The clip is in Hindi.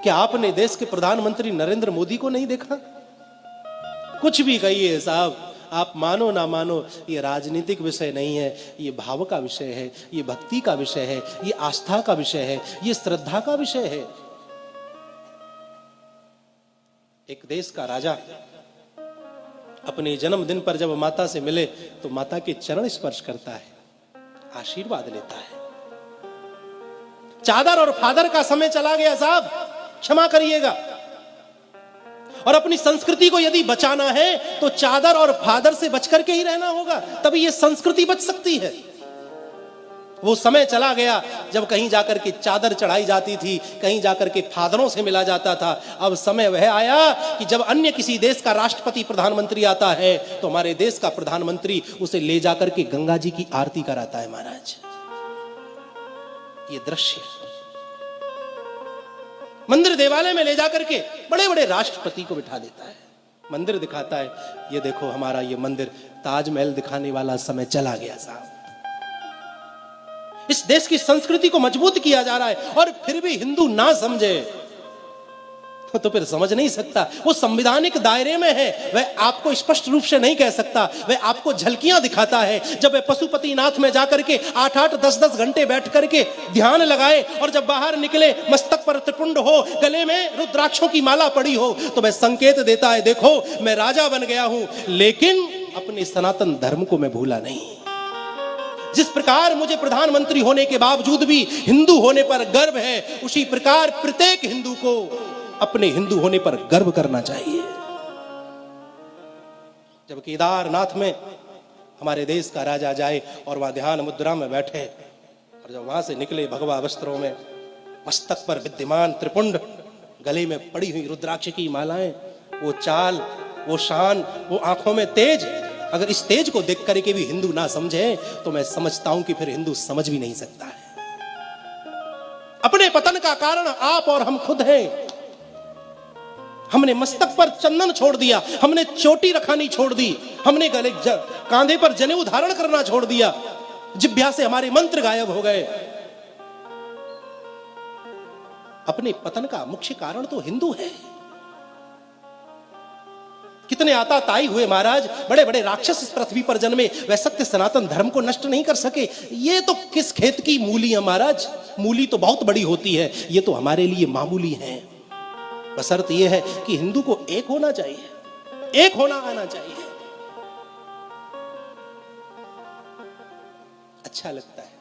क्या आपने देश के प्रधानमंत्री नरेंद्र मोदी को नहीं देखा? कुछ भी कहिए साहब, आप मानो ना मानो, ये राजनीतिक विषय नहीं है, ये भाव का विषय है, ये भक्ति का विषय है, ये आस्था का विषय है, ये श्रद्धा का विषय है। एक देश का राजा अपने जन्मदिन पर जब माता से मिले तो माता के चरण स्पर्श करता है, आशीर्वाद लेता है। चादर और फादर का समय चला गया साहब, क्षमा करिएगा। और अपनी संस्कृति को यदि बचाना है तो चादर और फादर से बचकर के ही रहना होगा, तभी ये संस्कृति बच सकती है। वो समय चला गया जब कहीं जाकर के चादर चढ़ाई जाती थी, कहीं जाकर के फादरों से मिला जाता था। अब समय वह आया कि जब अन्य किसी देश का राष्ट्रपति प्रधानमंत्री आता है तो हमारे देश का प्रधानमंत्री उसे ले जाकर के गंगा जी की आरती कराता है। महाराज, ये दृश्य मंदिर देवालय में ले जाकर के बड़े बड़े राष्ट्रपति को बिठा देता है, मंदिर दिखाता है, ये देखो हमारा ये मंदिर, ताजमहल दिखाने वाला समय चला गया साहब। इस देश की संस्कृति को मजबूत किया जा रहा है और फिर भी हिंदू ना समझे तो फिर समझ नहीं सकता। वो संवैधानिक दायरे में है, वह आपको स्पष्ट रूप से नहीं कह सकता, वह आपको झलकियां दिखाता है। जब वह पशुपतिनाथ में जाकर के 8-8, 10-10 घंटे बैठ करके ध्यान लगाए और जब बाहर निकले मस्तक पर त्रिपुंड हो, गले में रुद्राक्षों की माला पड़ी हो, तो वह संकेत देता है, देखो मैं राजा बन गया हूं लेकिन अपने सनातन धर्म को मैं भूला नहीं। जिस प्रकार मुझे प्रधानमंत्री होने के बावजूद भी हिंदू होने पर गर्व है, उसी प्रकार प्रत्येक हिंदू को अपने हिंदू होने पर गर्व करना चाहिए। जब केदारनाथ में हमारे देश का राजा जाए और वहां ध्यान मुद्रा में बैठे और जब वहां से निकले भगवा वस्त्रों में, मस्तक पर विद्यमान त्रिपुंड, गले में पड़ी हुई रुद्राक्ष की मालाएं, वो चाल, वो शान, वो आंखों में तेज, अगर इस तेज को देख करके भी हिंदू ना समझे तो मैं समझता हूं कि फिर हिंदू समझ भी नहीं सकता है। अपने पतन का कारण आप और हम खुद हैं। हमने मस्तक पर चंदन छोड़ दिया, हमने चोटी रखानी छोड़ दी, हमने गले कांधे पर जनेऊ धारण करना छोड़ दिया, जिह्वा से हमारे मंत्र गायब हो गए। अपने पतन का मुख्य कारण तो हिंदू है। कितने आताताई हुए महाराज, बड़े बड़े राक्षस इस पृथ्वी पर जन्मे, वह सत्य सनातन धर्म को नष्ट नहीं कर सके। ये तो किस खेत की मूली है महाराज, मूली तो बहुत बड़ी होती है, ये तो हमारे लिए मामूली है। बशर्त यह है कि हिंदू को एक होना चाहिए, एक होना आना चाहिए। अच्छा लगता है।